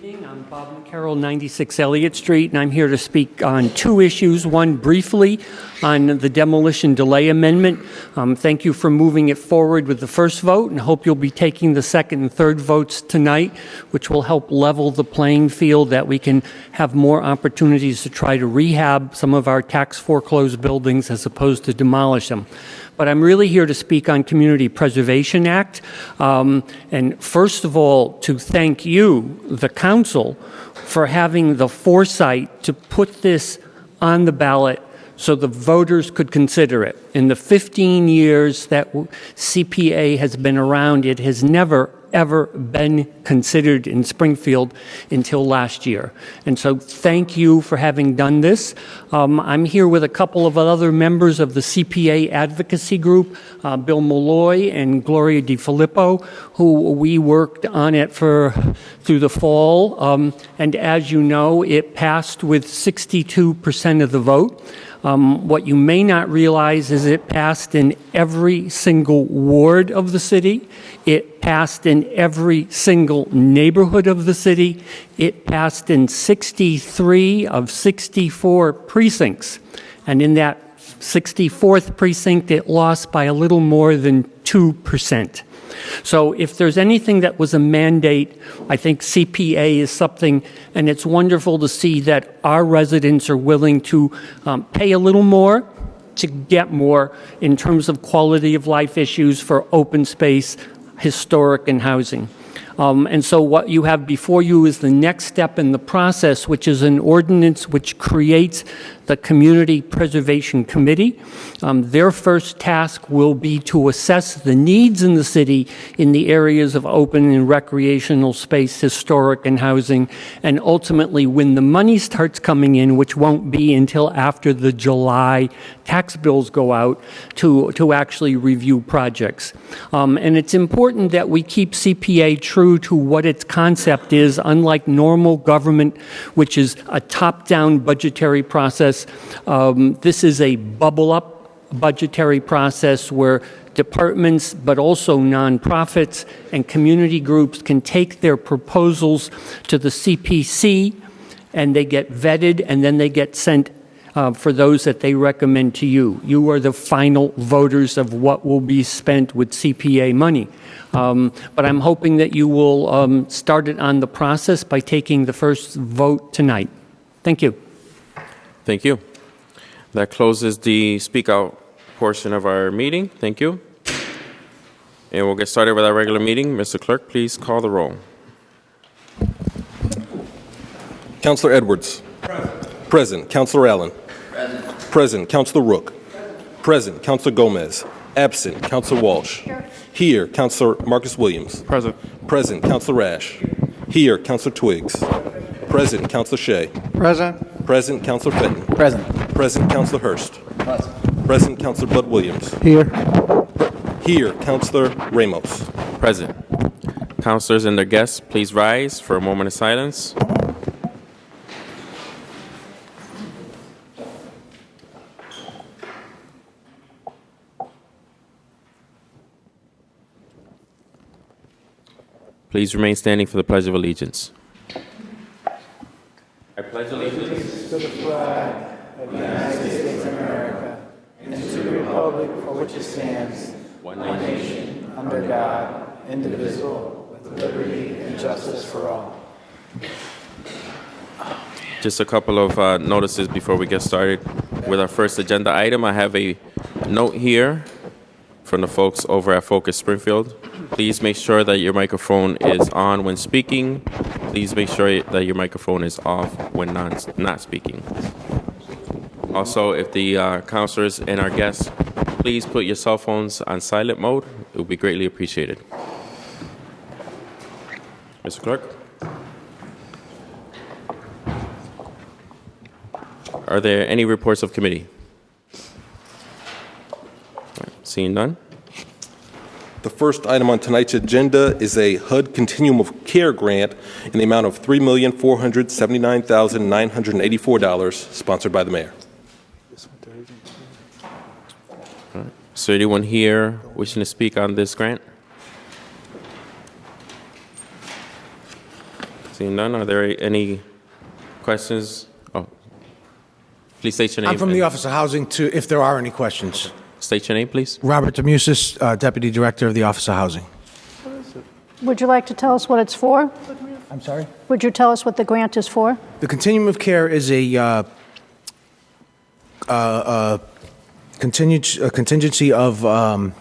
evening. I'm Bob McCarroll, 96 Elliott Street, and I'm here to speak on two issues. One, briefly, on the demolition delay amendment. Thank you for moving it forward with the first vote, and hope you'll be taking the second and third votes tonight, which will help level the playing field, that we can have more opportunities to try to rehab some of our tax foreclosed buildings as opposed to demolish them. But I'm really here to speak on Community Preservation Act. And first of all, to thank you, the council, for having the foresight to put this on the ballot so the voters could consider it. In the 15 years that CPA has been around, it has never, ever been considered in Springfield until last year. And so thank you for having done this. I'm here with a couple of other members of the CPA advocacy group, Bill Malloy and Gloria DiFilippo, who we worked on it through the fall. And as you know, it passed with 62% of the vote. What you may not realize is it passed in every single ward of the city. It passed in every single neighborhood of the city. It passed in 63 of 64 precincts. And in that 64th precinct, it lost by a little more than 2%. So if there's anything that was a mandate, I think CPA is something, and it's wonderful to see that our residents are willing to pay a little more to get more in terms of quality of life issues for open space, historic, and housing. And so what you have before you is the next step in the process, which is an ordinance which creates the Community Preservation Committee. Their first task will be to assess the needs in the city in the areas of open and recreational space, historic, and housing, and ultimately when the money starts coming in, which won't be until after the July tax bills go out, to actually review projects. And it's important that we keep CPA true to what its concept is, unlike normal government, which is a top-down budgetary process. This is a bubble-up budgetary process where departments, but also nonprofits and community groups can take their proposals to the CPC, and they get vetted, and then they get sent for those that they recommend to you. You are the final voters of what will be spent with CPA money. But I'm hoping that you will start it on the process by taking the first vote tonight. Thank you. Thank you. That closes the speak out portion of our meeting. Thank you. And we'll get started with our regular meeting. Mr. Clerk, please call the roll. Councilor Edwards. Present. Present. Councilor Allen. Present. Present. Councilor Rook. Present. Councilor Gomez. Absent. Councilor Walsh. Here. Councilor Marcus Williams. Present. Present. Councilor Rash. Here. Councilor Twiggs. Present. Councilor Shea. Present. Present. Councilor Fenton. Present. Present. Councilor Hurst. Present. Present. Councilor Bud Williams. Here. Here. Councilor Ramos. Present. Councilors and their guests, please rise for a moment of silence. Please remain standing for the Pledge of Allegiance. I pledge allegiance to the flag of the United States of America and to the republic for which it stands, one nation, under God, indivisible, with liberty and justice for all. Just a couple of notices before we get started with our first agenda item. I have a note here from the folks over at Focus Springfield. Please make sure that your microphone is on when speaking. Please make sure that your microphone is off when not speaking. Also, if the counselors and our guests, please put your cell phones on silent mode. It would be greatly appreciated. Mr. Clerk? Are there any reports of committee? Seeing none. The first item on tonight's agenda is a HUD Continuum of Care grant in the amount of $3,479,984, sponsored by the mayor. Is there anyone here wishing to speak on this grant? Seeing none, are there any questions? Oh, please state your name. I'm from the and Office of Housing, if there are any questions. State your name, please. Robert Demusis, Deputy Director of the Office of Housing. Would you like to tell us what it's for? I'm sorry? Would you tell us what the grant is for? The Continuum of Care is a contingency of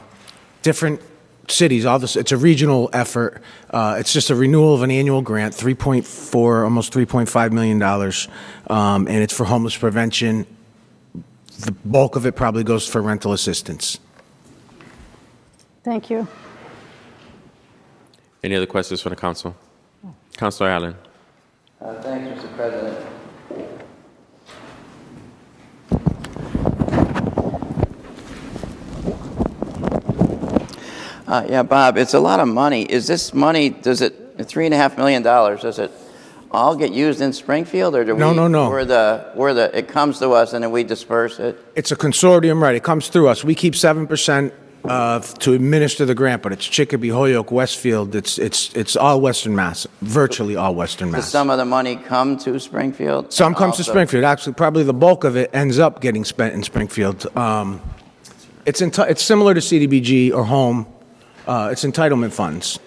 different cities. It's a regional effort. It's just a renewal of an annual grant, almost $3.5 million, and it's for homeless prevention. The bulk of it probably goes for rental assistance. Thank you. Any other questions from the council? Councilor Allen. Thanks, Mr. President. Yeah, Bob, it's a lot of money. Is this money, $3.5 million, does it all get used in Springfield, or do we? No. It comes to us and then we disperse it? It's a consortium, right? It comes through us. We keep 7% to administer the grant, but it's Chicopee, Holyoke, Westfield. It's all Western Mass, virtually all Western Mass. Does some of the money come to Springfield? Some comes to Springfield. Actually, probably the bulk of it ends up getting spent in Springfield. It's similar to CDBG or home. It's entitlement funds.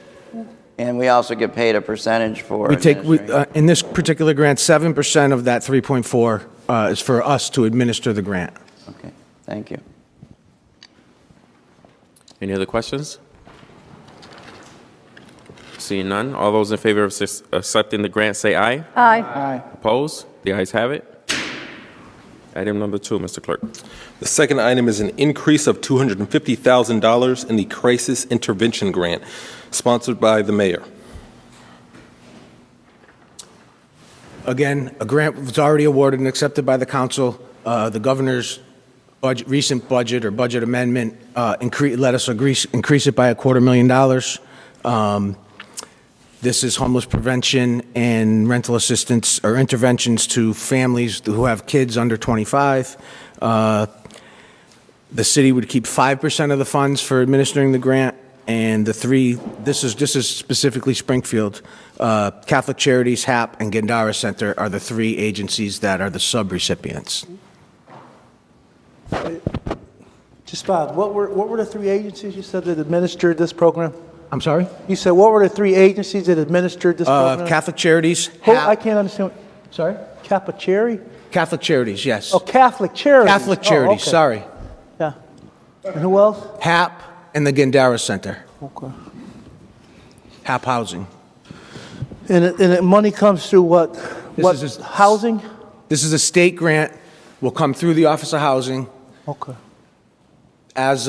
And we also get paid a percentage for In this particular grant, 7% of that 3.4 is for us to administer the grant. Okay, thank you. Any other questions? Seeing none, all those in favor of accepting the grant say aye. Aye. Opposed? The ayes have it. Item number 2, Mr. Clerk. The second item is an increase of $250,000 in the Crisis Intervention Grant, sponsored by the mayor. Again, a grant was already awarded and accepted by the council. The governor's recent budget or budget amendment let us increase it by $250,000. This is homeless prevention and rental assistance or interventions to families who have kids under 25. The city would keep 5% of the funds for administering the grant, and this is specifically Springfield. Catholic Charities, HAP, and Gandara Center are the 3 agencies that are the sub-recipients. Just Bob, what were the 3 agencies you said that administered this program? I'm sorry? You said what were the 3 agencies that administered this program? Catholic Charities, I HAP. can't understand. Sorry? Catholic Charity? Catholic Charities, yes. Oh, Catholic Charities. Catholic Charities, okay. sorry. Yeah. And who else? HAP and the Gandara Center. Okay. HAP Housing. And the money comes through what? Housing? This is a state grant. Will come through the Office of Housing Okay. as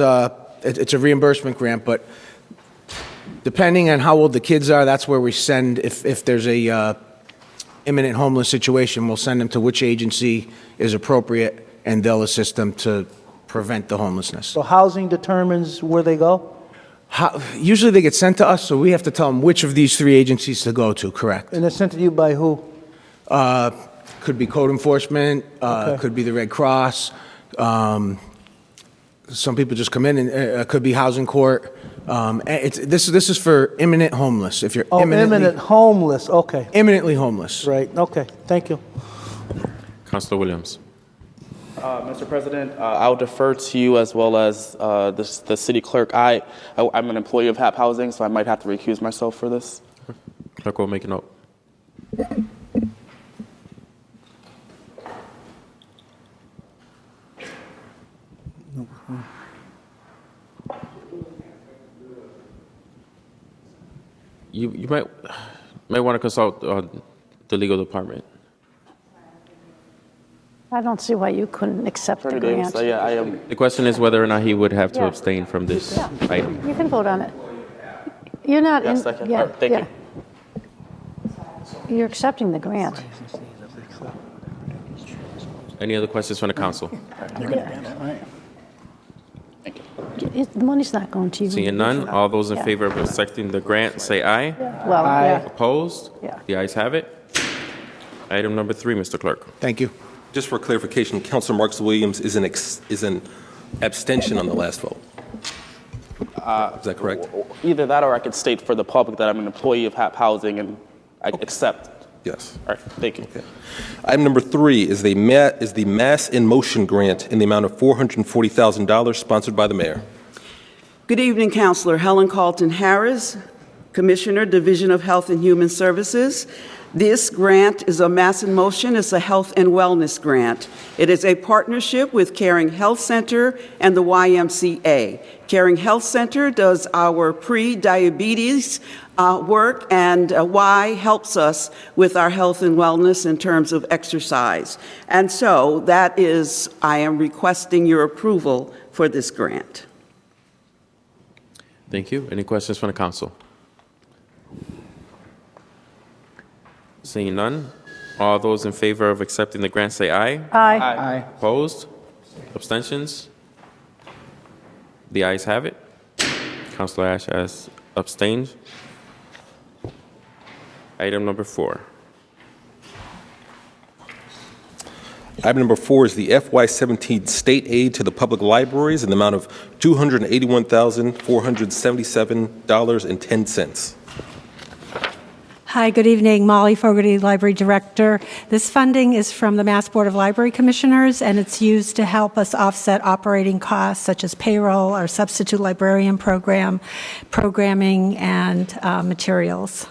it's a reimbursement grant, but depending on how old the kids are, that's where we send, if there's a imminent homeless situation, we'll send them to which agency is appropriate, and they'll assist them to prevent the homelessness. So housing determines where they go? Usually they get sent to us, so we have to tell them which of these 3 agencies to go to, correct? And they're sent to you by who? Could be code enforcement, Okay. could be the Red Cross. Some people just come in, and it could be housing court. This is for imminent homeless. If you're Imminent homeless, okay. imminently homeless. Right, okay, thank you. Councilor Williams. Mr. President, I'll defer to you as well as the city clerk. I'm an employee of HAP Housing, so I might have to recuse myself for this. Clerk will make a note. You might want to consult the legal department. I don't see why you couldn't accept the 30 grant. days. Yeah, I am. The question is whether or not he would have to Yeah. abstain from this Yeah. item. You can vote on it. You're not in. Yes, I can. Yeah, All right, thank yeah. You're accepting the grant. Any other questions from the council? The money's not going to you. Seeing none, all those in favor of accepting the grant say aye. Well, yeah. Opposed? Yeah. The ayes have it. Item number 3, Mr. Clerk. Thank you. Just for clarification, Councilor Marks Williams is an abstention on the last vote. Is that correct? Either that, or I could state for the public that I'm an employee of HAP Housing, and I accept. Yes. All right, thank you. Item number 3 is the Mass in Motion grant in the amount of $440,000, sponsored by the mayor. Good evening, Councilor. Helen Carlton Harris, Commissioner, Division of Health and Human Services. This grant is a Mass in Motion. It's a health and wellness grant. It is a partnership with Caring Health Center and the YMCA. Caring Health Center does our pre-diabetes work, and Y helps us with our health and wellness in terms of exercise. And so that is, I am requesting your approval for this grant. Thank you. Any questions from the council? Seeing none, all those in favor of accepting the grant say aye. Aye. Aye. Opposed? Abstentions? The ayes have it. Councilor Ash has abstained. Item number 4. Item number 4 is the FY17 state aid to the public libraries in the amount of $281,477.10. Hi, good evening. Molly Fogarty, Library Director. This funding is from the Mass Board of Library Commissioners, and it's used to help us offset operating costs such as payroll, our substitute librarian program, programming, and materials.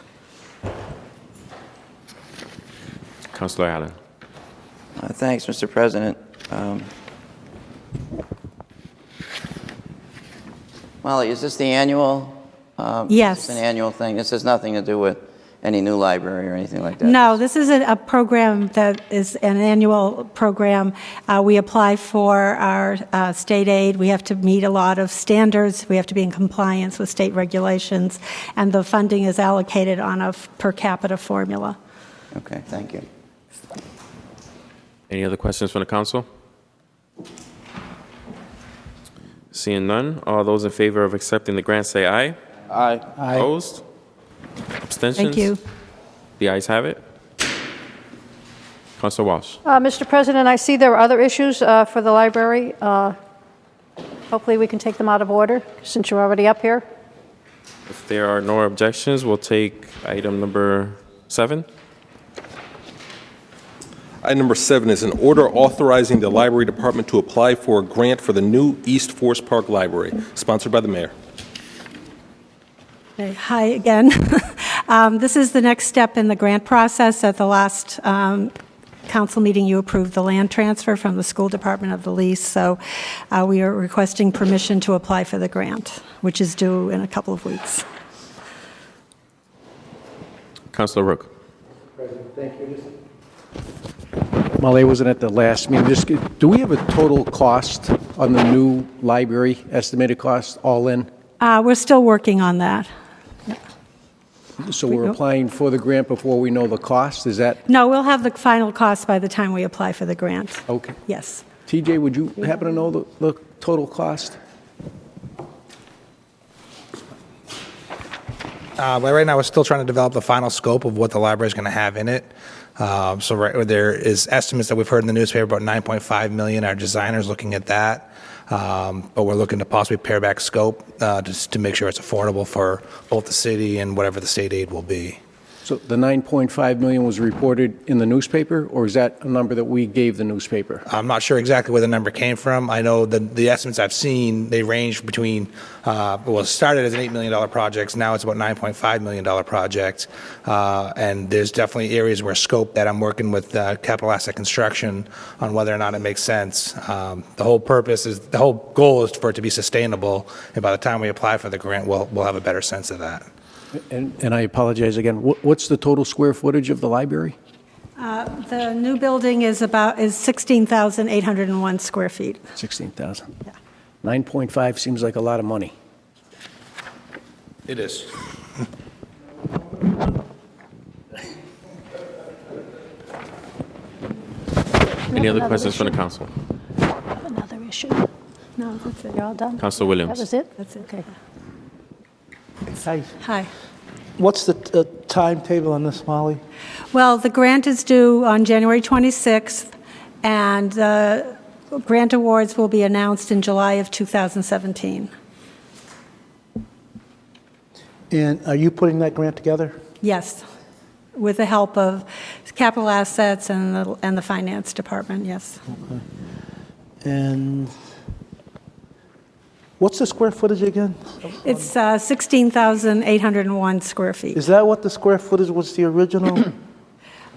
Councilor Allen. Thanks, Mr. President. Molly, is this the annual? Yes. Is this an annual thing? This has nothing to do with any new library or anything like that? No, this is a program that is an annual program. We apply for our state aid. We have to meet a lot of standards. We have to be in compliance with state regulations, and the funding is allocated on a per capita formula. Okay, thank you. Any other questions from the council? Seeing none, all those in favor of accepting the grant say aye. Aye. Aye. Opposed? Abstentions? Thank you. The ayes have it. Councilor Walsh. Mr. President, I see there are other issues for the library. Hopefully we can take them out of order since you're already up here. If there are no objections, we'll take item number 7. Item number 7 is an order authorizing the library department to apply for a grant for the new East Forest Park Library, sponsored by the mayor. Okay, hi again. This is the next step in the grant process. At the last council meeting, you approved the land transfer from the school department of the lease, so we are requesting permission to apply for the grant, which is due in a couple of weeks. Councilor Rook. President, thank you. Molly wasn't at the last meeting. Do we have a total cost on the new library, estimated cost, all in? We're still working on that. So we're applying for the grant before we know the cost? Is that? No, we'll have the final cost by the time we apply for the grant. Okay. Yes. TJ, would you happen to know the total cost? Well, right now, we're still trying to develop the final scope of what the library is going to have in it. So there is estimates that we've heard in the newspaper about $9.5 million. Our designer's looking at that. But we're looking to possibly pare back scope just to make sure it's affordable for both the city and whatever the state aid will be. So the $9.5 million was reported in the newspaper, or is that a number that we gave the newspaper? I'm not sure exactly where the number came from. I know the estimates I've seen, they range between, it started as an $8 million project, now it's about $9.5 million project. And there's definitely areas where scope that I'm working with capital asset construction on whether or not it makes sense. The whole goal is for it to be sustainable, and by the time we apply for the grant, we'll have a better sense of that. And I apologize again. What's the total square footage of the library? The new building is 16,801 square feet. 16,000. Yeah. 9.5 seems like a lot of money. It is. Any other questions from the council? I have another issue. No, that's it. You're all done? Councilor Williams. That was it? That's it. Okay. Hi. Hi. What's the timetable on this, Molly? Well, the grant is due on January 26th, and grant awards will be announced in July of 2017. And are you putting that grant together? Yes. with the help of capital assets and the finance department, yes. And what's the square footage again? It's 16,801 square feet. Is that what the square footage was, the original?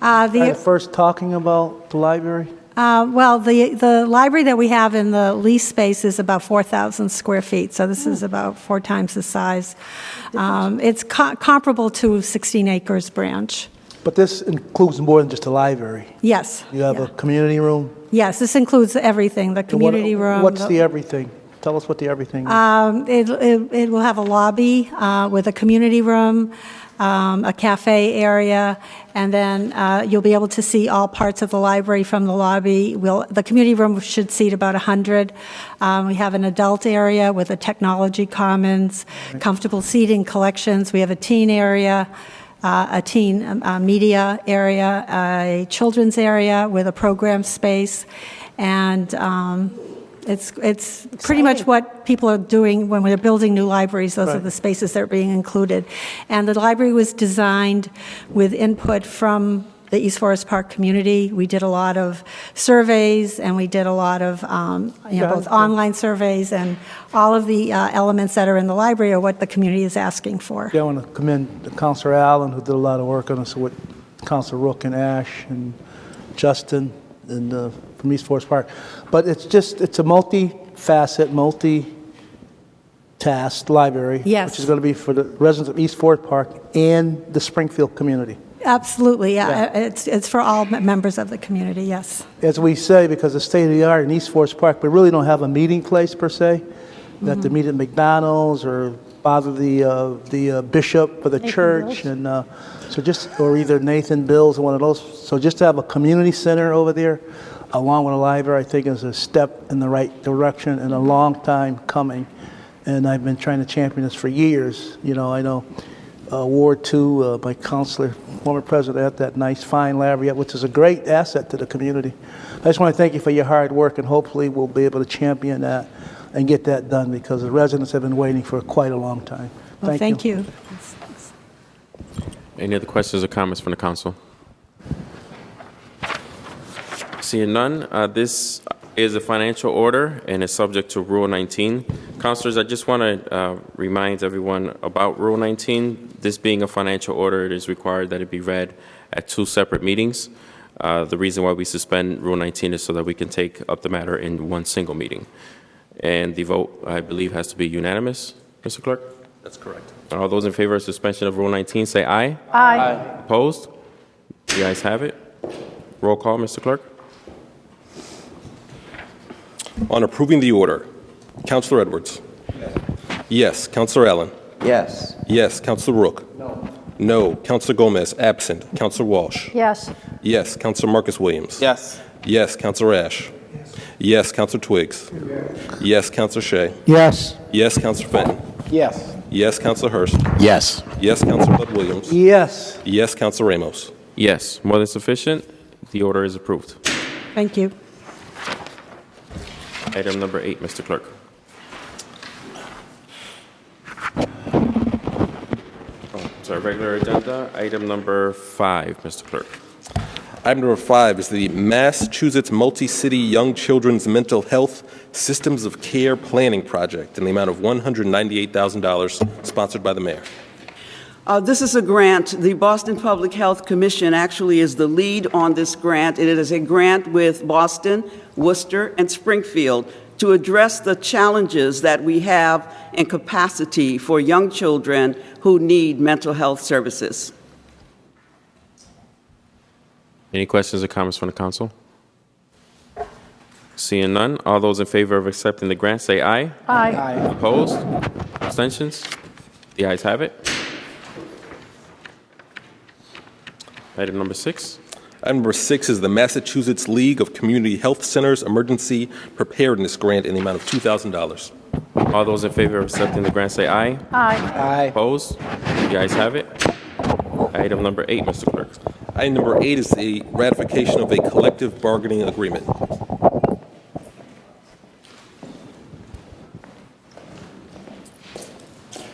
The First talking about the library? Well, the library that we have in the lease space is about 4,000 square feet, so this is about 4 times the size. It's comparable to 16 Acres Branch. But this includes more than just a library. Yes. You have a community room? Yes, this includes everything, the community room. What's the everything? Tell us what the everything is. It will have a lobby with a community room, a cafe area, and then you'll be able to see all parts of the library from the lobby. The community room should seat about 100. We have an adult area with a technology commons, comfortable seating, collections. We have a teen area, a teen media area, a children's area with a program space, and it's pretty much what people are doing when they're building new libraries. Those are the spaces that are being included. And the library was designed with input from the East Forest Park community. We did a lot of surveys, and we did a lot of both online surveys, and all of the elements that are in the library are what the community is asking for. Yeah, I want to commend Councilor Allen, who did a lot of work on this with Councilor Rook and Ash and Justin and from East Forest Park. But it's a multi-facet, multi-tasked library, Yes. which is going to be for the residents of East Forest Park and the Springfield community. Absolutely, yeah. It's for all members of the community, yes. As we say, because the state of the art in East Forest Park, we really don't have a meeting place per se. We have to meet at McDonald's or bother the bishop for the church, and or either Nathan Bill's or one of those. So just to have a community center over there, along with a library, I think is a step in the right direction and a long time coming. And I've been trying to champion this for years. You know, I know Ward 2, my counselor, former president, at that nice, fine library, which is a great asset to the community. I just want to thank you for your hard work, and hopefully we'll be able to champion that and get that done, because the residents have been waiting for quite a long time. Well, thank you. Any other questions or comments from the council? Seeing none, this is a financial order and is subject to Rule 19. Councilors, I just want to remind everyone about Rule 19. This being a financial order, it is required that it be read at 2 separate meetings. The reason why we suspend Rule 19 is so that we can take up the matter in one single meeting. And the vote, I believe, has to be unanimous. Mr. Clerk? That's correct. All those in favor of suspension of Rule 19, say aye. Aye. Opposed? The ayes have it. Roll call, Mr. Clerk. On approving the order, Councilor Edwards? Yes. Councilor Allen? Yes. Yes. Councilor Rook? No. No. Councilor Gomez, absent. Councilor Walsh? Yes. Yes. Councilor Marcus Williams? Yes. Yes. Councilor Ash? Yes. Councilor Twiggs? Yes. Councilor Shea? Yes. Yes. Councilor Fenton? Yes. Yes. Councilor Hurst? Yes. Yes. Councilor Bud Williams? Yes. Yes. Councilor Ramos? Yes, more than sufficient. The order is approved. Thank you. Item number 8, Mr. Clerk. Sorry, regular agenda. Item number 5, Mr. Clerk. Item number 5 is the Massachusetts Multi-City Young Children's Mental Health Systems of Care Planning Project in the amount of $198,000, sponsored by the mayor. This is a grant. The Boston Public Health Commission actually is the lead on this grant. It is a grant with Boston, Worcester, and Springfield to address the challenges that we have in capacity for young children who need mental health services. Any questions or comments from the council? Seeing none, all those in favor of accepting the grant say aye. Aye. Opposed? Abstentions? The ayes have it. Item number 6. Item number 6 is the Massachusetts League of Community Health Centers Emergency Preparedness Grant in the amount of $2,000. All those in favor of accepting the grant say aye. Aye. Aye. Opposed? The ayes have it. Item number 8, Mr. Clerk. Item number 8 is the ratification of a collective bargaining agreement.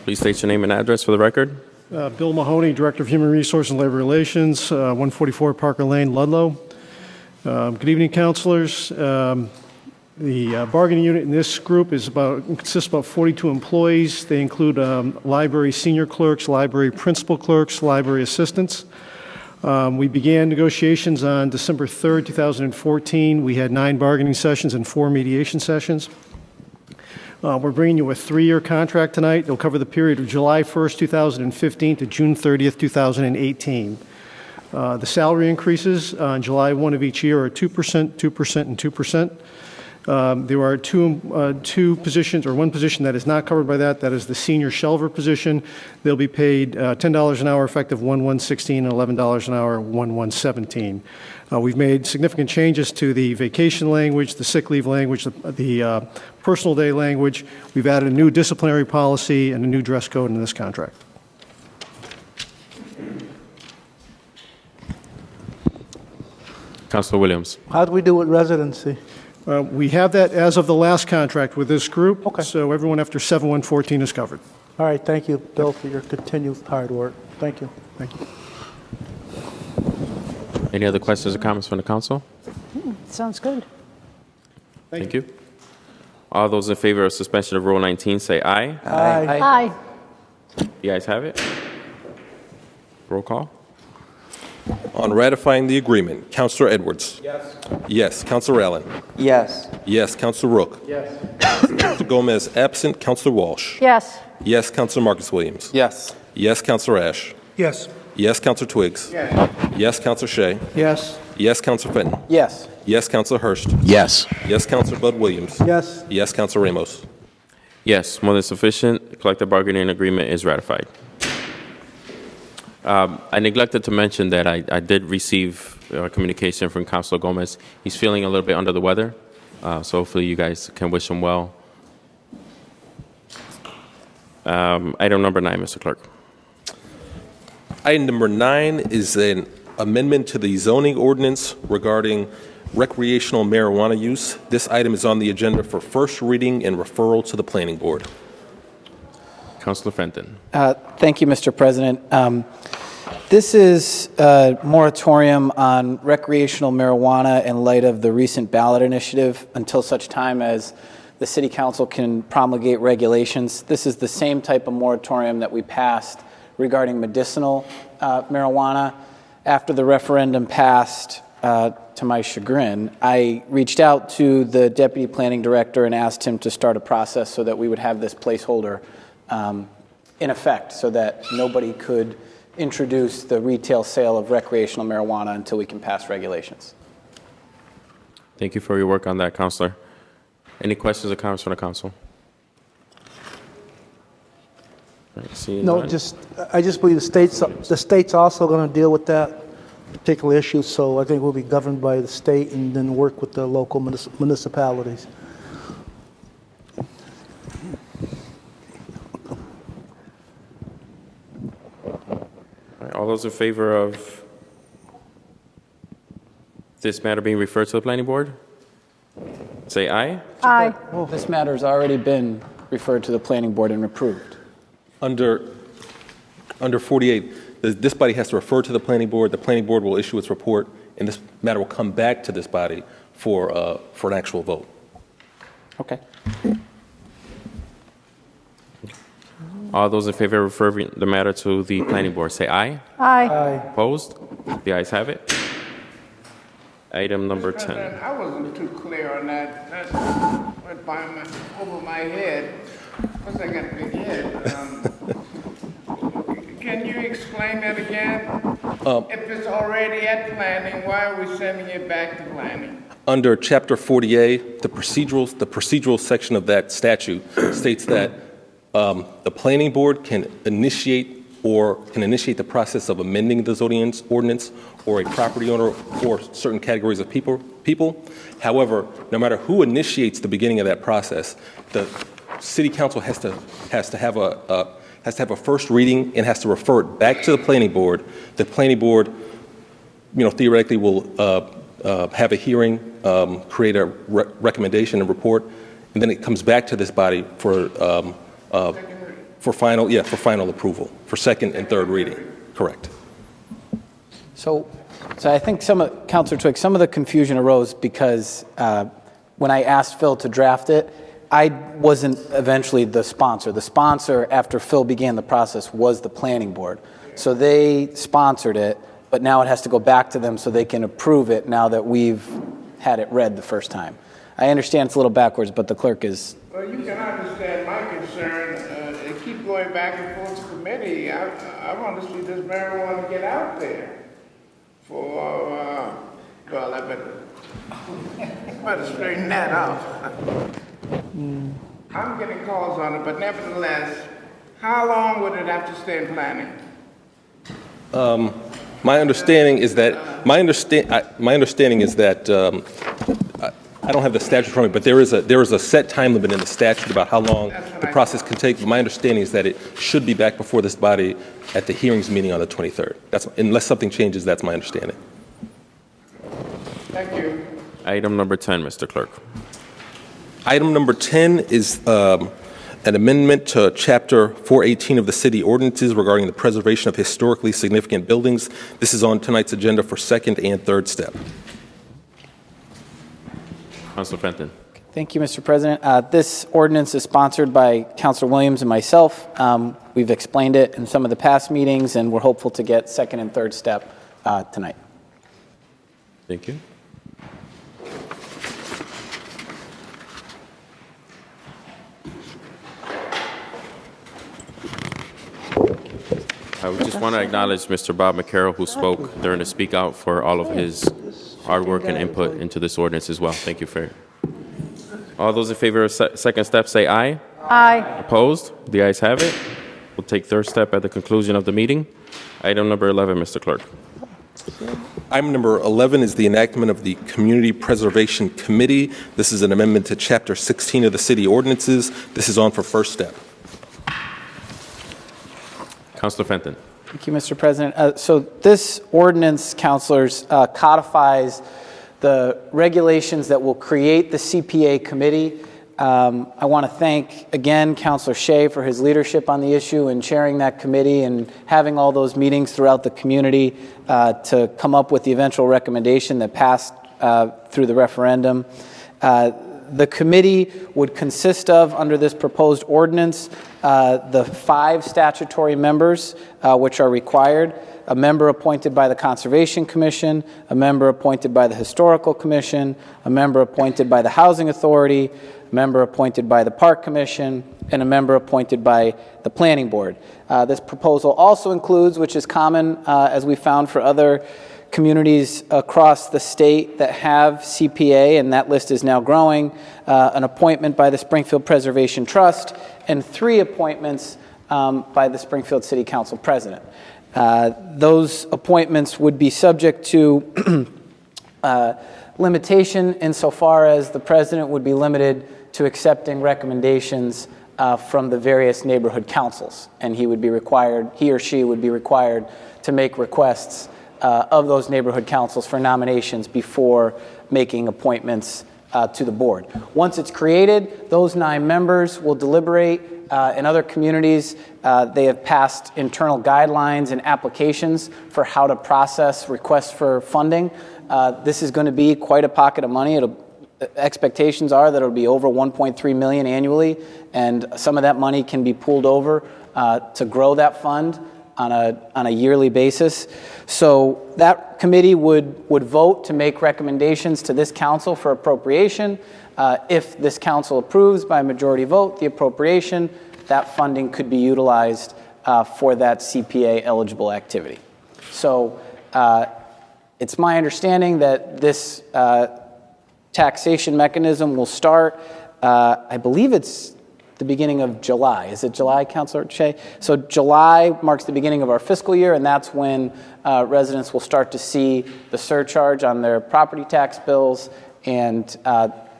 Please state your name and address for the record. Bill Mahoney, Director of Human Resources and Labor Relations, 144 Parker Lane, Ludlow. Good evening, councilors. The bargaining unit in this group consists of about 42 employees. They include library senior clerks, library principal clerks, library assistants. We began negotiations on December 3rd, 2014. We had 9 bargaining sessions and 4 mediation sessions. We're bringing you a 3-year contract tonight. It'll cover the period of July 1st, 2015 to June 30th, 2018. The salary increases on July 1 of each year are 2%, 2%, and 2%. There are two positions, or one position that is not covered by that. That is the senior shelver position. They'll be paid $10 an hour effective 1/1/16 and $11 an hour 1/1/17. We've made significant changes to the vacation language, the sick leave language, the personal day language. We've added a new disciplinary policy and a new dress code in this contract. Councilor Williams. How do we do with residency? We have that as of the last contract with this group. Okay. So everyone after 7/1/14 is covered. All right, thank you, Bill, for your continued hard work. Thank you. Thank you. Any other questions or comments from the council? Sounds good. Thank you. All those in favor of suspension of Rule 19 say aye. Aye. Aye. The ayes have it. Roll call. On ratifying the agreement, Councilor Edwards. Yes. Yes. Councilor Allen. Yes. Yes. Councilor Rook. Yes. Councilor Gomez absent. Councilor Walsh. Yes. Yes. Councilor Marcus Williams. Yes. Yes. Councilor Ash. Yes. Yes. Councilor Twiggs. Yes. Yes. Councilor Shea. Yes. Yes. Councilor Fenton. Yes. Yes. Councilor Hurst. Yes. Yes. Councilor Bud Williams. Yes. Yes. Councilor Ramos. Yes, more than sufficient. Collective bargaining agreement is ratified. I neglected to mention that I did receive communication from Councilor Gomez. He's feeling a little bit under the weather, so hopefully you guys can wish him well. Item number 9, Mr. Clerk. Item number 9 is an amendment to the zoning ordinance regarding recreational marijuana use. This item is on the agenda for first reading and referral to the Planning Board. Councilor Fenton. Thank you, Mr. President. This is a moratorium on recreational marijuana in light of the recent ballot initiative until such time as the City Council can promulgate regulations. This is the same type of moratorium that we passed regarding medicinal marijuana. After the referendum passed, to my chagrin, I reached out to the Deputy Planning Director and asked him to start a process so that we would have this placeholder in effect so that nobody could introduce the retail sale of recreational marijuana until we can pass regulations. Thank you for your work on that, Councilor. Any questions or comments from the council? No, I just believe the state's also going to deal with that particular issue, so I think we'll be governed by the state and then work with the local municipalities. All those in favor of this matter being referred to the Planning Board? Say aye. Aye. This matter has already been referred to the Planning Board and approved. Under 48, this body has to refer to the Planning Board. The Planning Board will issue its report, and this matter will come back to this body for an actual vote. Okay. All those in favor of referring the matter to the Planning Board, say aye. Aye. Aye. Opposed? The ayes have it. Item number 10. I wasn't too clear on that. That went by over my head. Plus, I got a big head. Can you explain that again? If it's already at planning, why are we sending it back to planning? Under Chapter 40A, the procedural section of that statute states that the Planning Board can initiate the process of amending the zoning ordinance or a property owner or certain categories of people. However, no matter who initiates the beginning of that process, the City Council has to have a first reading and has to refer it back to the Planning Board. The Planning Board, theoretically will have a hearing, create a recommendation and report, and then it comes back to this body for For final approval, for second and third reading. Correct. So I think Councilor Twigg, some of the confusion arose because when I asked Phil to draft it, I wasn't eventually the sponsor. The sponsor, after Phil began the process, was the planning board. So they sponsored it, but now it has to go back to them so they can approve it now that we've had it read the first time. I understand it's a little backwards, but the clerk is... Well, you can understand my concern. They keep going back and forth to committee. I want to see this marijuana get out there for, well, I better straighten that out. I'm getting calls on it, but nevertheless, how long would it have to stay in planning? My understanding is that I don't have the statute from me, but there is a set time limit in the statute about how long the process can take. My understanding is that it should be back before this body at the hearings meeting on the 23rd. Unless something changes, that's my understanding. Thank you. Item number 10, Mr. Clerk. Item number 10 is an amendment to Chapter 418 of the City Ordinances regarding the preservation of historically significant buildings. This is on tonight's agenda for second and third step. Councilor Fenton. Thank you, Mr. President. This ordinance is sponsored by Councilor Williams and myself. We've explained it in some of the past meetings, and we're hopeful to get second and third step tonight. Thank you. I would just want to acknowledge Mr. Bob McCarroll, who spoke during the Speak Out, for all of his hard work and input into this ordinance as well. Thank you for it. All those in favor of second step say aye. Aye. Opposed? The ayes have it. We'll take third step at the conclusion of the meeting. Item number 11, Mr. Clerk. Item number 11 is the enactment of the Community Preservation Committee. This is an amendment to Chapter 16 of the City Ordinances. This is on for first step. Councilor Fenton. Thank you, Mr. President. So this ordinance, councilors, codifies the regulations that will create the CPA committee. I want to thank, again, Councilor Shea for his leadership on the issue and chairing that committee and having all those meetings throughout the community to come up with the eventual recommendation that passed through the referendum. The committee would consist of, under this proposed ordinance, the 5 statutory members which are required, a member appointed by the Conservation Commission, a member appointed by the Historical Commission, a member appointed by the Housing Authority, a member appointed by the Park Commission, and a member appointed by the Planning Board. This proposal also includes, which is common as we found for other communities across the state that have CPA, and that list is now growing, an appointment by the Springfield Preservation Trust, and 3 appointments by the Springfield City Council President. Those appointments would be subject to limitation insofar as the President would be limited to accepting recommendations from the various neighborhood councils, and he or she would be required to make requests of those neighborhood councils for nominations before making appointments to the board. Once it's created, those 9 members will deliberate. In other communities, they have passed internal guidelines and applications for how to process requests for funding. This is going to be quite a pocket of money. Expectations are that it'll be over $1.3 million annually, and some of that money can be pooled over to grow that fund on a yearly basis. So that committee would vote to make recommendations to this council for appropriation. If this council approves by majority vote the appropriation, that funding could be utilized for that CPA eligible activity. So it's my understanding that this taxation mechanism will start, I believe it's the beginning of July. Is it July, Councilor Shea? So July marks the beginning of our fiscal year, and that's when residents will start to see the surcharge on their property tax bills, and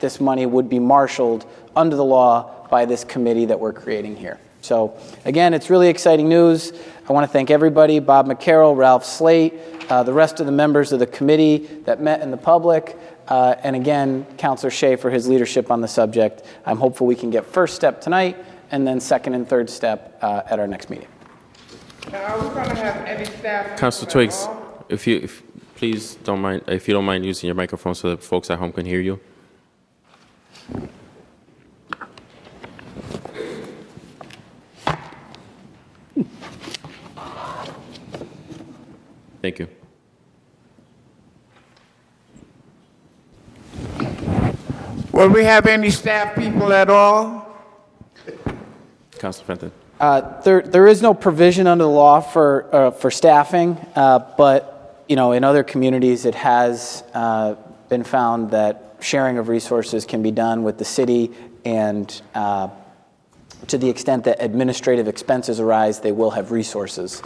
this money would be marshaled under the law by this committee that we're creating here. So again, it's really exciting news. I want to thank everybody, Bob McCarroll, Ralph Slate, the rest of the members of the committee that met in the public, and again, Councilor Shea for his leadership on the subject. I'm hopeful we can get first step tonight and then second and third step at our next meeting. Now, are we going to have any staff? Councilor people at Twiggs, all? please don't mind, if you don't mind using your microphone so that folks at home can hear you. Thank you. Will we have any staff people at all? Councilor Fenton. There is no provision under the law for staffing, but in other communities it has been found that sharing of resources can be done with the city, and to the extent that administrative expenses arise, they will have resources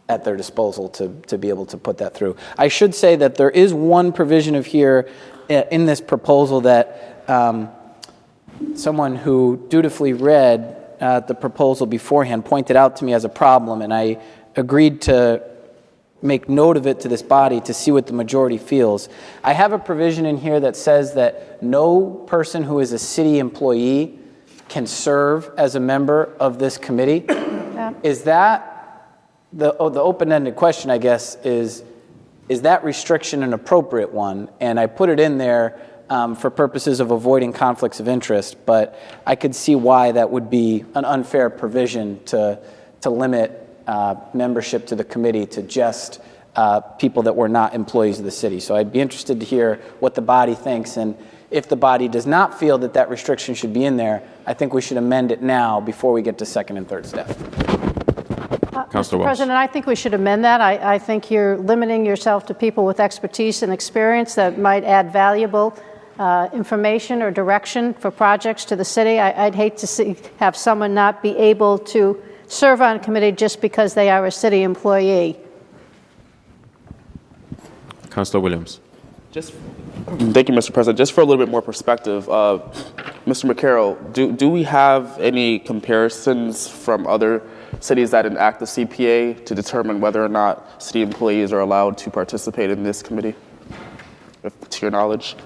at their disposal to be able to put that through. I should say that there is one provision of here in this proposal that someone who dutifully read the proposal beforehand pointed out to me as a problem, and I agreed to make note of it to this body to see what the majority feels. I have a provision in here that says that no person who is a city employee can serve as a member of this committee. Is that the open-ended question, I guess, is that restriction an appropriate one? And I put it in there for purposes of avoiding conflicts of interest, but I could see why that would be an unfair provision to limit membership to the committee to just people that were not employees of the city. So I'd be interested to hear what the body thinks, and if the body does not feel that that restriction should be in there, I think we should amend it now before we get to second and third step. Councilor Mr. Walsh. President, I think we should amend that. I think you're limiting yourself to people with expertise and experience that might add valuable information or direction for projects to the city. I'd hate to have someone not be able to serve on a committee just because they are a city employee. Councilor Williams. Thank you, Mr. President. Just for a little bit more perspective, Mr. McCarroll, do we have any comparisons from other cities that enact the CPA to determine whether or not city employees are allowed to participate in this committee, to your knowledge?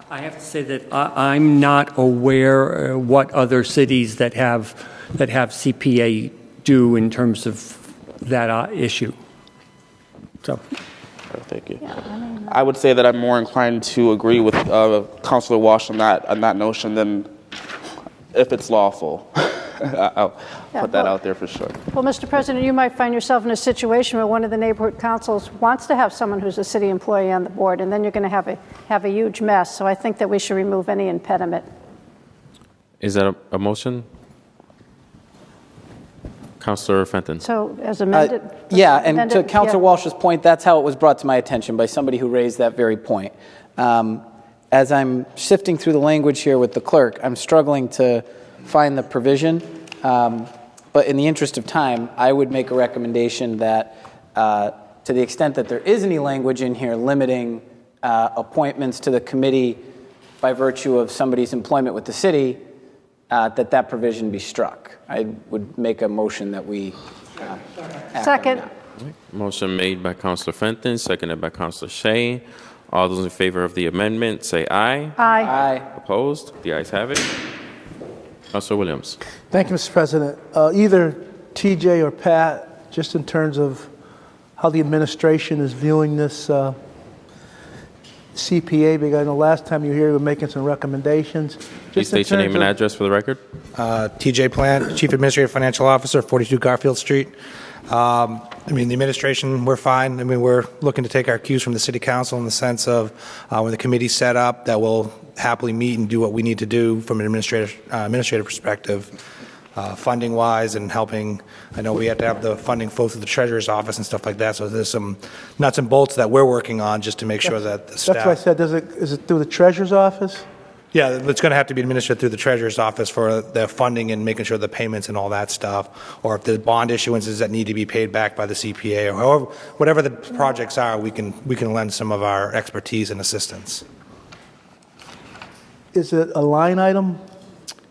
I have to say that I'm not aware what other cities that have CPA do in terms of that issue. So. Thank you. I would say that I'm more inclined to agree with Councilor Walsh on that notion than if it's lawful. I'll put that out there for sure. Well, Mr. President, you might find yourself in a situation where one of the neighborhood councils wants to have someone who's a city employee on the board, and then you're going to have a huge mess. So I think that we should remove any impediment. Is that a motion? Councilor Fenton. So as amended? Yeah, and to Councilor Walsh's point, that's how it was brought to my attention by somebody who raised that very point. As I'm sifting through the language here with the clerk, I'm struggling to find the provision, but in the interest of time, I would make a recommendation that to the extent that there is any language in here limiting appointments to the committee by virtue of somebody's employment with the city, that provision be struck. I would make a motion that we act Second. on that. Motion made by Councilor Fenton, seconded by Councilor Shea. All those in favor of the amendment say aye. Aye. Aye. Opposed? The ayes have it. Councilor Williams. Thank you, Mr. President. Either TJ or Pat, just in terms of how the administration is viewing this CPA, because I know last time you were here, you were making some recommendations. Please state your name and address for the record. TJ Plant, Chief Administrative Financial Officer, 42 Garfield Street. The administration, we're fine. We're looking to take our cues from the City Council in the sense of when the committee's set up, that we'll happily meet and do what we need to do from an administrative perspective, funding-wise and helping. I know we have to have the funding flow through the Treasurer's Office and stuff like that, so there's some nuts and bolts that we're working on just to make sure that the staff. That's what I said. Is it through the Treasurer's Office? Yeah, it's going to have to be administered through the Treasurer's Office for the funding and making sure the payments and all that stuff, or if the bond issuances that need to be paid back by the CPA, or however, whatever the projects are, we can lend some of our expertise and assistance. Is it a line item?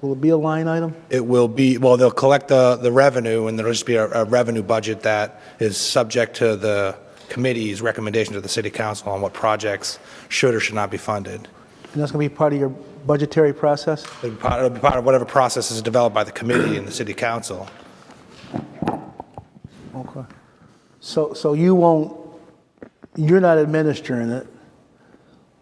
Will it be a line item? It will be, well, they'll collect the revenue, and there'll just be a revenue budget that is subject to the committee's recommendation to the City Council on what projects should or should not be funded. And that's going to be part of your budgetary process? It'll be part of whatever process is developed by the committee and the city council. Okay. So you're not administering it?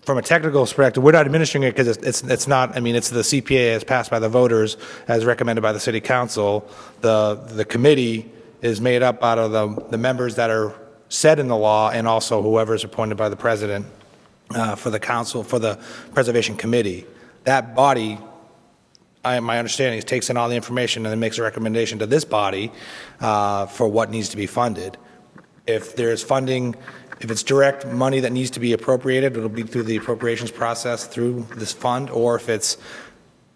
From a technical perspective, we're not administering it because it's not, I mean, it's the CPA as passed by the voters, as recommended by the city council. The committee is made up out of the members that are set in the law and also whoever is appointed by the president for the council, for the preservation committee. That body, my understanding is, takes in all the information and then makes a recommendation to this body for what needs to be funded. If there's funding, if it's direct money that needs to be appropriated, it'll be through the appropriations process through this fund, or if it's,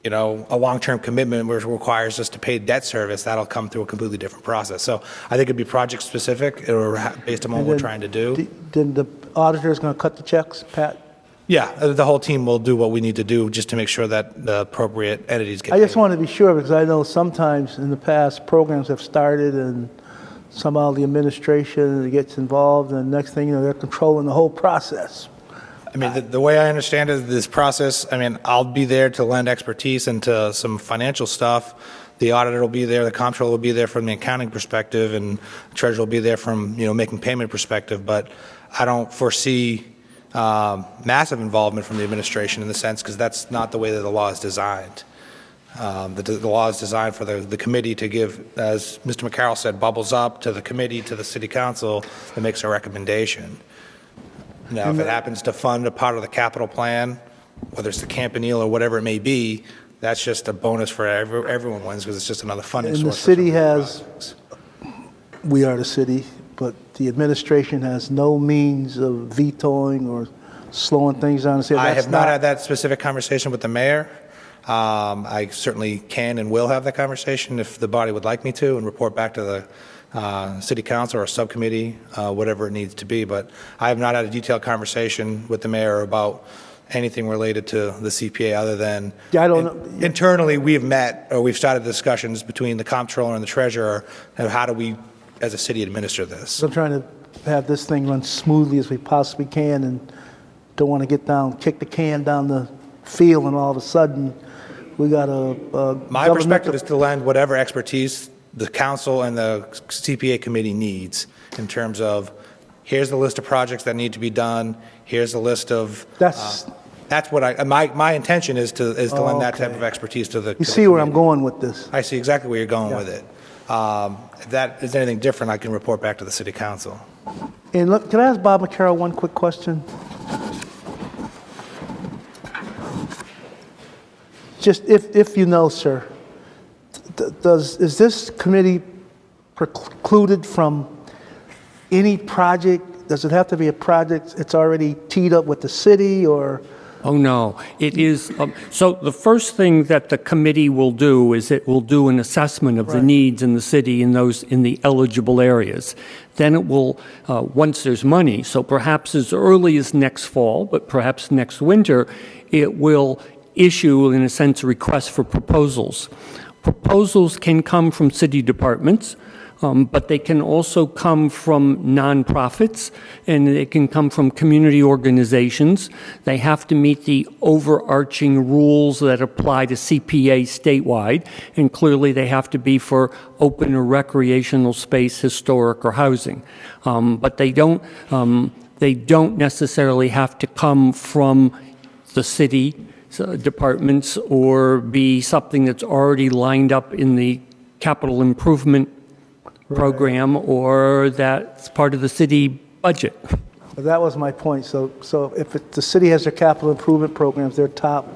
you know, a long-term commitment which requires us to pay debt service, that'll come through a completely different process. So I think it'd be project-specific or based on what we're trying to do. Then the auditor's going to cut the checks, Pat? Yeah, the whole team will do what we need to do just to make sure that the appropriate entities get I just paid. want to be sure, because I know sometimes in the past, programs have started and somehow the administration gets involved, and next thing you know, they're controlling the whole process. I mean, the way I understand it, this process, I mean, I'll be there to lend expertise into some financial stuff. The auditor will be there, the comptroller will be there from the accounting perspective, and the treasurer will be there from, you know, making payment perspective. But I don't foresee massive involvement from the administration in the sense, because that's not the way that the law is designed. The law is designed for the committee to give, as Mr. McCarroll said, bubbles up to the committee, to the city council that makes a recommendation. Now, if it happens to fund a part of the capital plan, whether it's the Campanile or whatever it may be, that's just a bonus for everyone wins, because it's just another funding And source. the city has, we are the city, but the administration has no means of vetoing or slowing things down. I have not had that specific conversation with the mayor. I certainly can and will have that conversation if the body would like me to, and report back to the city council or subcommittee, whatever it needs to be. But I have not had a detailed conversation with the mayor about anything related to the CPA other than internally we've met, or we've started discussions between the comptroller and the treasurer of how do we as a city administer this. I'm trying to have this thing run smoothly as we possibly can, and don't want to kick the can down the field, and all of a sudden we got a My perspective is to lend whatever expertise the council and the CPA committee needs in terms of, here's the list of projects that need to be done, here's the list of that's what my intention is to lend that type of expertise to the You see where I'm going with this? I see exactly where you're going with it. If that is anything different, I can report back to the city council. And look, can I ask Bob McCarroll one quick question? Just if you know, sir, is this committee precluded from any project? Does it have to be a project it's already teed up with the city, or? Oh, no. It is. So the first thing that the committee will do is it will do an assessment of the needs in the city in the eligible areas. Then it will, once there's money, so perhaps as early as next fall, but perhaps next winter, it will issue, in a sense, a request for proposals. Proposals can come from city departments, but they can also come from nonprofits, and they can come from community organizations. They have to meet the overarching rules that apply to CPA statewide, and clearly they have to be for open or recreational space, historic, or housing. But they don't necessarily have to come from the city departments or be something that's already lined up in the capital improvement program or that's part of the city budget. That was my point. So if the city has their capital improvement programs, their top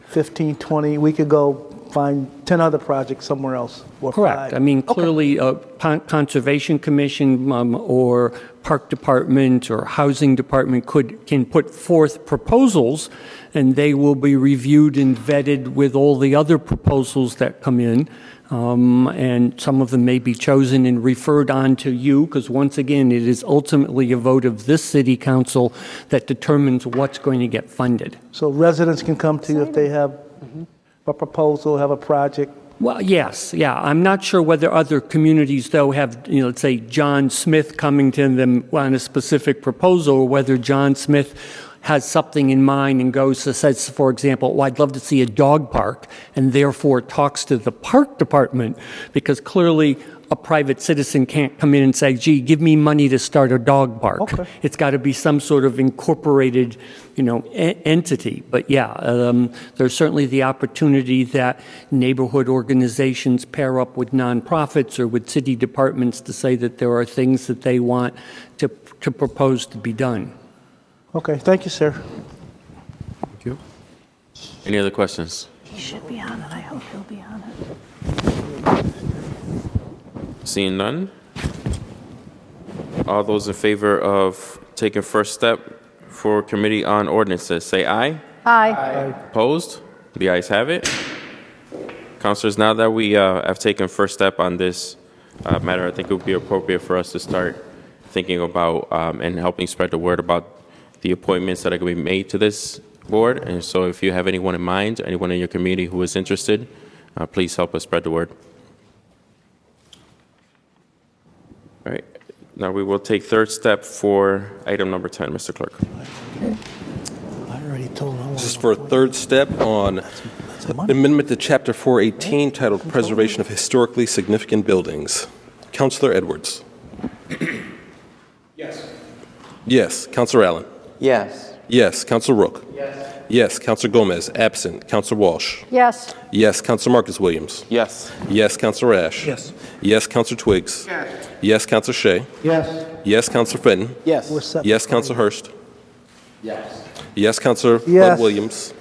15, 20, we could go find 10 other projects somewhere else. Or Correct. 5. I mean, clearly, Conservation Commission or Park Department or Housing Department can put forth proposals, and they will be reviewed and vetted with all the other proposals that come in. And some of them may be chosen and referred on to you, because once again, it is ultimately a vote of this city council that determines what's going to get funded. So residents can come to you if they have a proposal, have a project. Well, yes, yeah. I'm not sure whether other communities, though, have, let's say, John Smith coming to them on a specific proposal, or whether John Smith has something in mind and says, for example, well, I'd love to see a dog park, and therefore talks to the park department, because clearly a private citizen can't come in and say, gee, give me money to start a dog park. Okay. It's got to be some sort of incorporated, entity. But yeah, there's certainly the opportunity that neighborhood organizations pair up with nonprofits or with city departments to say that there are things that they want to propose to be done. Okay, thank you, sir. Thank you. Any other questions? He should be on it. I hope he'll be on it. Seeing none, all those in favor of taking first step for Committee on Ordinances, say aye. Aye. Opposed? The ayes have it. Councilors, now that we have taken first step on this matter, I think it would be appropriate for us to start thinking about and helping spread the word about the appointments that are going to be made to this board. And so if you have anyone in mind, anyone in your community who is interested, please help us spread the word. All right. Now we will take third step for item number 10, Mr. Clerk. I already told him. This is for a third step on amendment to Chapter 418 titled Preservation of Historically Significant Buildings. Councilor Edwards. Yes. Yes. Councilor Allen. Yes. Yes. Councilor Rook. Yes. Yes. Councilor Gomez. Absent. Councilor Walsh. Yes. Yes. Councilor Marcus Williams. Yes. Yes. Councilor Ash. Yes. Yes. Councilor Twiggs. Yes. Yes. Councilor Shea. Yes. Yes. Councilor Fenton. Yes. Yes. Councilor Hurst. Yes. Yes. Councilor Yes. Bud Williams.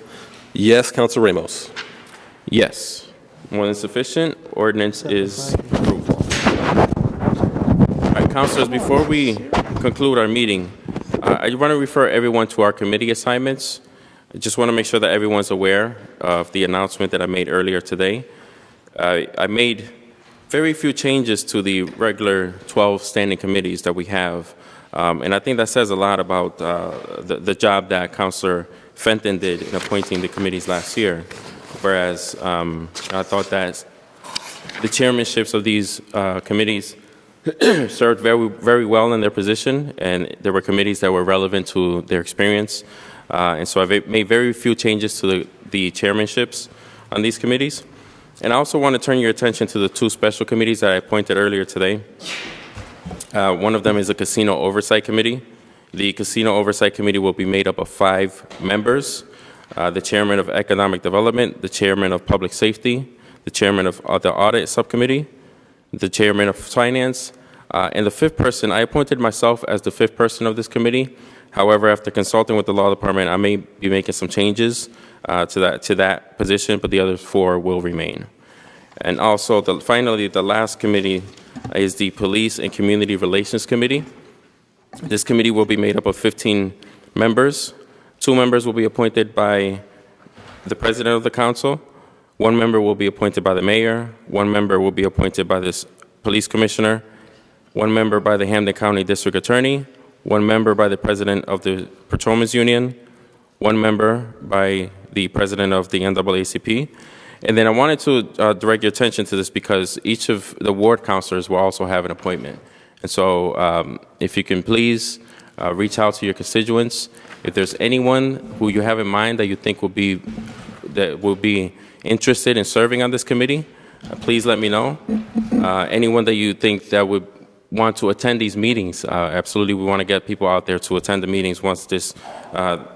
Yes. Councilor Ramos. Yes. More than sufficient. Ordinance is approved. All right, councilors, before we conclude our meeting, I want to refer everyone to our committee assignments. I just want to make sure that everyone's aware of the announcement that I made earlier today. I made very few changes to the regular 12 standing committees that we have. And I think that says a lot about the job that Councilor Fenton did in appointing the committees last year. Whereas I thought that the chairmanships of these committees served very, very well in their position, and there were committees that were relevant to their experience. And so I've made very few changes to the chairmanships on these committees. And I also want to turn your attention to the two special committees that I appointed earlier today. One of them is the Casino Oversight Committee. The Casino Oversight Committee will be made up of 5 members. The Chairman of Economic Development, the Chairman of Public Safety, the Chairman of the Audit Subcommittee, the Chairman of Finance, and the 5th person. I appointed myself as the 5th person of this committee. However, after consulting with the law department, I may be making some changes to that position, but the other 4 will remain. And also, finally, the last committee is the Police and Community Relations Committee. This committee will be made up of 15 members. 2 members will be appointed by the President of the Council. 1 member will be appointed by the Mayor. 1 member will be appointed by the Police Commissioner. 1 member by the Hampden County District Attorney. 1 member by the President of the Patrolmen's Union. 1 member by the President of the NAACP. And then I wanted to direct your attention to this because each of the ward councilors will also have an appointment. And so if you can please reach out to your constituents. If there's anyone who you have in mind that you think will be interested in serving on this committee, please let me know. Anyone that you think that would want to attend these meetings, absolutely we want to get people out there to attend the meetings once this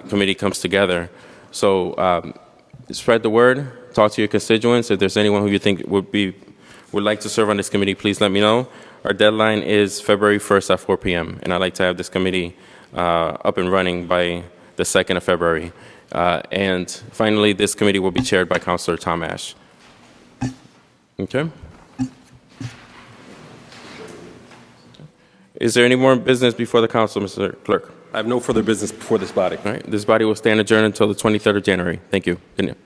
committee comes together. So spread the word, talk to your constituents. If there's anyone who you think would like to serve on this committee, please let me know. Our deadline is February 1st at 4 p.m. and I'd like to have this committee up and running by the 2nd of February. And finally, this committee will be chaired by Councilor Tom Ash. Okay. Is there any more business before the council, Mr. Clerk? I have no further business before this body. All right. This body will stand adjourned until the 23rd of January. Thank you. Good night.